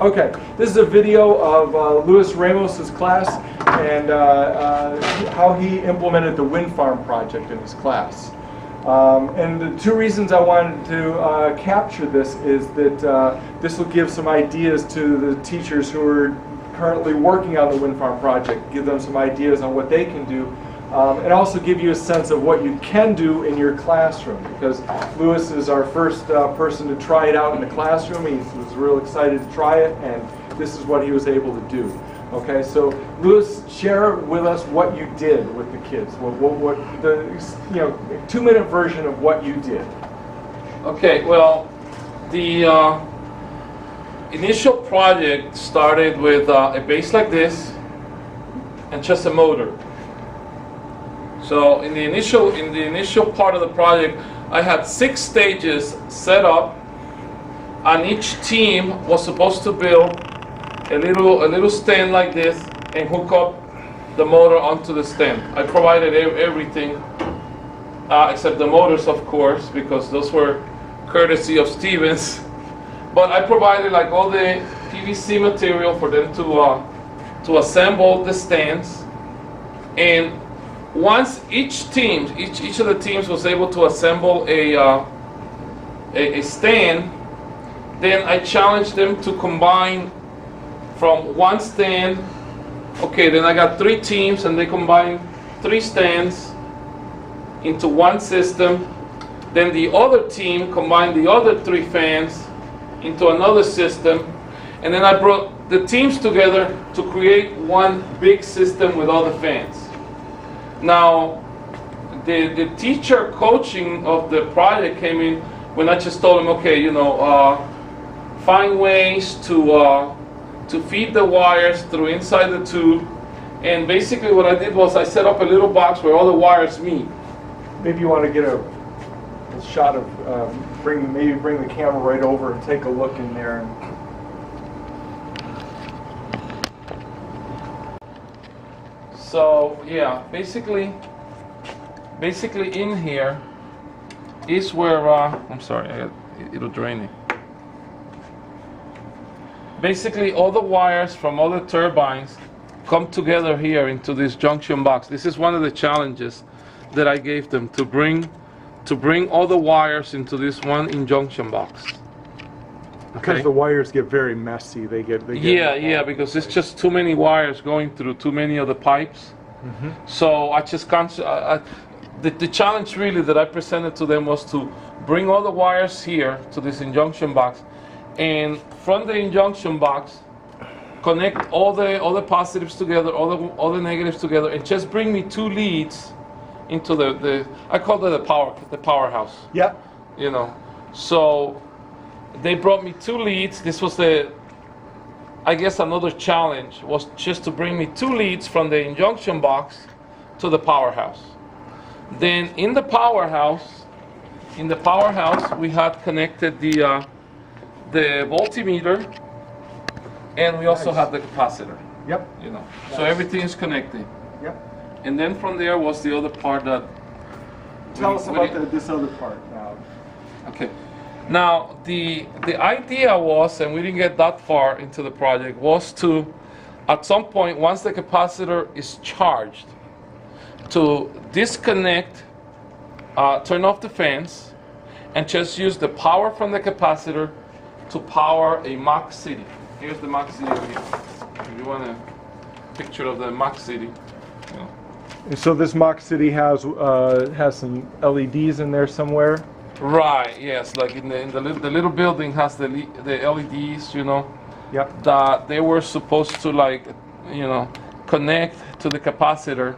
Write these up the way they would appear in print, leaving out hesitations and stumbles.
Okay, this is a video of Luis Ramos's class and how he implemented the wind farm project in his class. And the two reasons I wanted to capture this is that this will give some ideas to the teachers who are currently working on the wind farm project, give them some ideas on what they can do, and also give you a sense of what you can do in your classroom, because Luis is our first person to try it out in the classroom. He was real excited to try it, and this is what he was able to do. Okay, so Luis, share with us what you did with the kids. What the 2-minute version of what you did. Okay, well, the initial project started with a base like this and just a motor. So in the initial part of the project, I had 6 stages set up, and each team was supposed to build a little stand like this and hook up the motor onto the stand. I provided everything except the motors, of course, because those were courtesy of Stevens. But I provided like all the PVC material for them to assemble the stands. And once each of the teams was able to assemble a stand, then I challenged them to combine from one stand. Okay, then I got 3 teams and they combined 3 stands into one system. Then the other team combined the other 3 fans into another system. And then I brought the teams together to create one big system with all the fans. Now, the teacher coaching of the project came in when I just told him, okay, find ways to feed the wires through inside the tube. And basically what I did was I set up a little box where all the wires meet. Maybe you want to get a shot of, bring the camera right over and take a look in there. So yeah, basically in here is where, I'm sorry, it'll drain it. Basically all the wires from all the turbines come together here into this junction box. This is one of the challenges that I gave them, to bring all the wires into this one junction box. Because the wires get very messy. They get yeah, because it's just too many wires going through too many of the pipes. Mm-hmm. So I just the challenge really that I presented to them was to bring all the wires here to this junction box, and from the junction box connect all the positives together, all the negatives together, and just bring me 2 leads into the I call it the powerhouse. Yeah. So they brought me 2 leads. This was I guess another challenge was just to bring me 2 leads from the junction box to the powerhouse. Then in the powerhouse we had connected the voltmeter, and we also had the capacitor. Yep. So everything is connected. Yep. And then from there was the other part that. Tell us about this other part now. Okay. Now the idea was, and we didn't get that far into the project, was to, at some point, once the capacitor is charged, to disconnect, turn off the fans, and just use the power from the capacitor to power a Mach City. Here's the Mach City over here. If you want a picture of the Mach City. So this Mach City has some LEDs in there somewhere. Right. Yes. Like in the little building has the LEDs. Yep. That they were supposed to connect to the capacitor,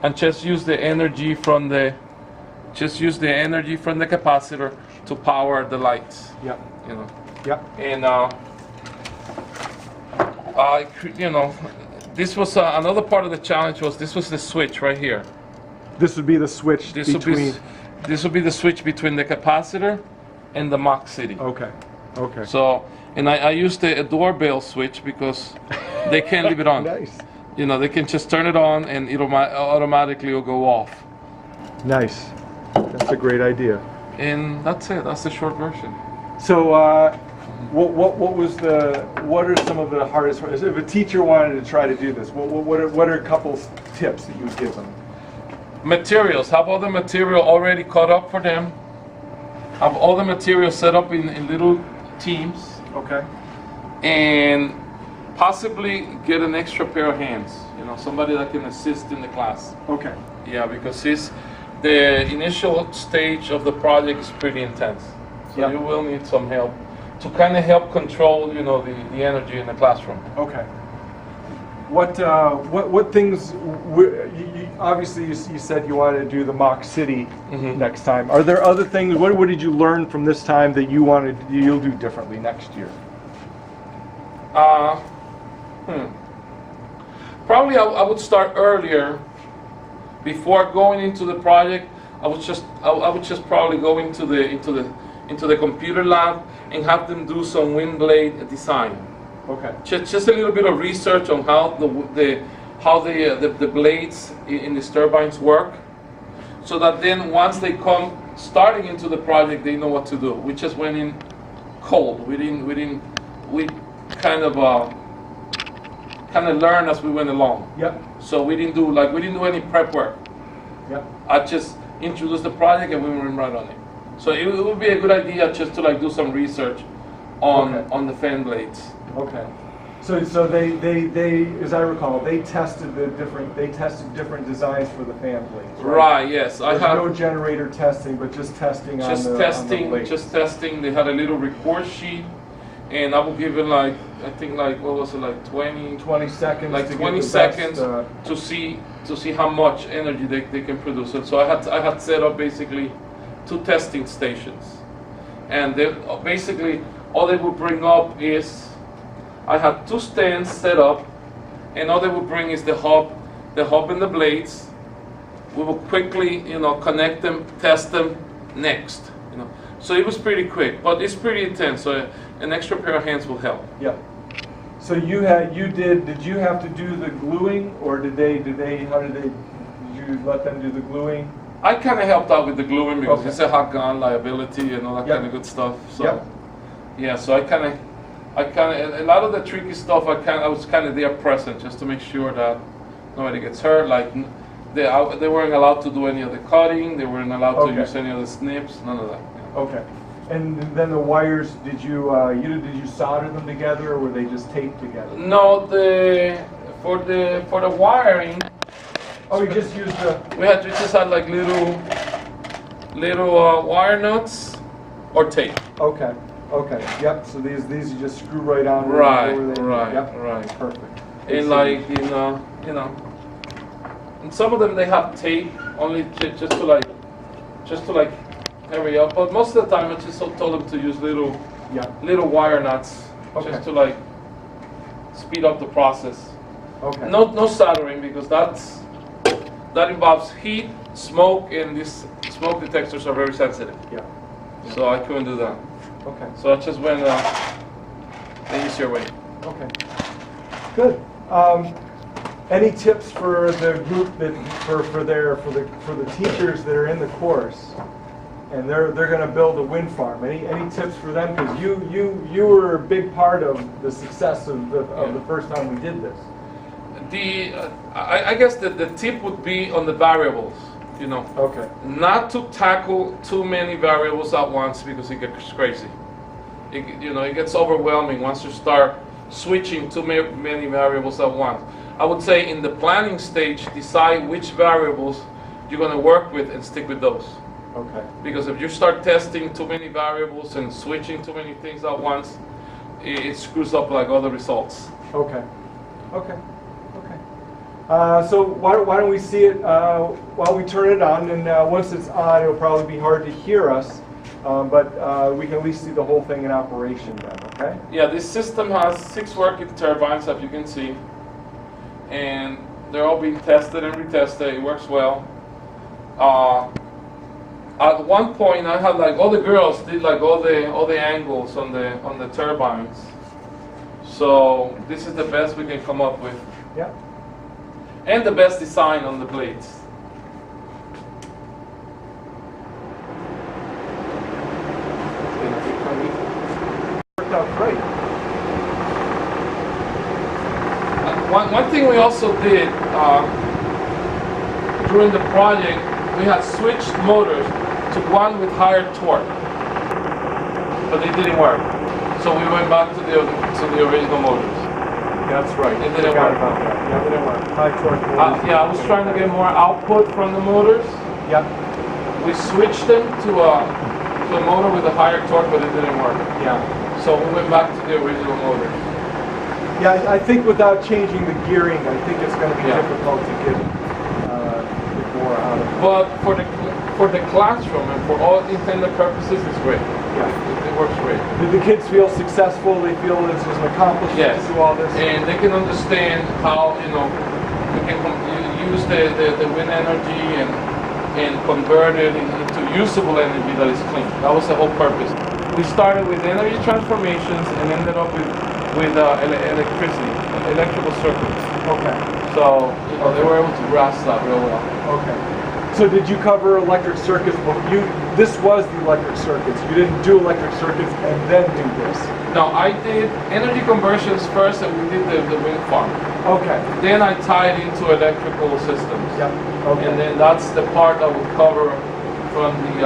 and just use the energy from the capacitor to power the lights. Yep. Yep. And this was another part of the challenge. This was the switch right here. This would be the switch between. This would be the switch between the capacitor and the Mach City. Okay. Okay. So, and I used a doorbell switch because they can't leave it on. Nice. They can just turn it on and it'll automatically go off. Nice. That's a great idea. And that's it. That's the short version. So What are some of the hardest? If a teacher wanted to try to do this, what are a couple tips that you would give them? Materials. Have all the material already cut up for them. Have all the material set up in little teams, Okay. and possibly get an extra pair of hands. You know, somebody that can assist in the class. Okay. Yeah, because the initial stage of the project is pretty intense. So Yeah. you will need some help to kind of help control, you know, the energy in the classroom. Okay. What things? Obviously, you said you wanted to do the Mock City Mhm. next time. Are there other things? What did you learn from this time that you'll do differently next year? Uh, Probably I would start earlier. Before going into the project, I would just probably go into the computer lab and have them do some wind blade design. Okay. Just a little bit of research on how the blades in these turbines work, so that then once they come starting into the project, they know what to do. We just went in cold. We kind of learned as we went along. Yep. So we didn't do any prep work. Yep. I just introduced the project and we went right on it. So it would be a good idea just to do some research on Okay. on the fan blades. Okay. So they, as I recall, they tested different designs for the fan blades. Right. Yes. I There's have no generator testing, but just testing on just the testing. blades. Just testing. They had a little record sheet, and I will give it I think what was it, 20 20 seconds. like to 20 get the seconds best, to see how much energy they can produce. And so I had set up basically 2 testing stations, and they basically all they would bring up is I had 2 stands set up, and all they would bring is the hub and the blades. We will quickly connect them, test them, next. So it was pretty quick, but it's pretty intense. So an extra pair of hands will help. Yeah. So did you have to do the gluing, or did you let them do the gluing? I kind of helped out with the gluing because Okay. it's a hot gun liability and all that Yep. kind of good stuff. So Yep. yeah, so I kind of a lot of the tricky stuff I was kind of there present just to make sure that nobody gets hurt. Like they weren't allowed to do any of the cutting. They weren't allowed Okay. to use any of the snips. None of that. Yeah. Okay. And then the wires, did you solder them together, or were they just taped together? No, for the wiring, Oh, you just used the. we just had like little wire nuts or tape. Okay. Okay. Yep. So these you just screw right on. Right, where they- right, Yep. right. Perfect. And like and some of them they have tape only just to hurry up. But most of the time I just told them to use Yeah. little wire nuts Okay. just to speed up the process. Okay. No soldering because that involves heat, smoke, and these smoke detectors are very sensitive. Yeah. So I couldn't do that. Okay. So I just went the easier way. Okay. Good. Any tips for the group for the teachers that are in the course, and they're going to build a wind farm? Any tips for them? Because you were a big part of the success of the first time we did this. I guess that the tip would be on the variables. Okay. Not to tackle too many variables at once because it gets crazy. It gets overwhelming once you start switching too many variables at once. I would say in the planning stage, decide which variables you're going to work with and stick with those. Okay. Because if you start testing too many variables and switching too many things at once, it screws up all the results. Okay. Okay. Okay. So why don't we see it while we turn it on, and once it's on, it'll probably be hard to hear us, but we can at least see the whole thing in operation then. Okay. Yeah, this system has 6 working turbines, as you can see, and they're all being tested and retested. It works well. At one point, I had all the girls did all the angles on the turbines. So this is the best we can come up with, Yeah. and the best design on the blades. Worked out one thing we also did during the project, we had switched motors to one with higher torque, but they didn't work. So we went back to the original motors. That's right. It didn't Forgot work. about that. Yeah, it didn't work. High torque motors. Yeah, I was trying to get more output from the motors. Yep. We switched them to a motor with a higher torque, but it didn't work. Yeah. So we went back to the original motors. Yeah, I think without changing the gearing, I think it's going to be Yeah. difficult to get more out of it. But for the classroom and for all intended purposes, it's great. Yeah. It works great. Did the kids feel successful? They feel this is an accomplishment Yes. to do all this? And they can understand how, we can use the wind energy and convert it into usable energy that is clean. That was the whole purpose. We started with energy transformations and ended up with electricity, electrical circuits. Okay. So, they were able to grasp that real well. Okay. So did you cover electric circuits? Well, this was the electric circuits. You didn't do electric circuits and then do this. No, I did energy conversions first, and we did the wind farm. Okay. Then I tied into electrical systems. Yep. Okay. And then that's the part that would cover from the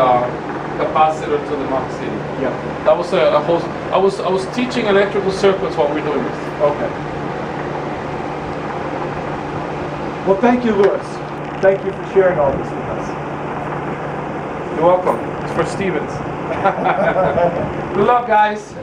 capacitor to the Mach City. Yep. That was a whole. I was teaching electrical circuits while we're doing this. Okay. Well, thank you, Louis. Thank you for sharing all this with us. You're welcome. It's for Stevens. Good luck, guys.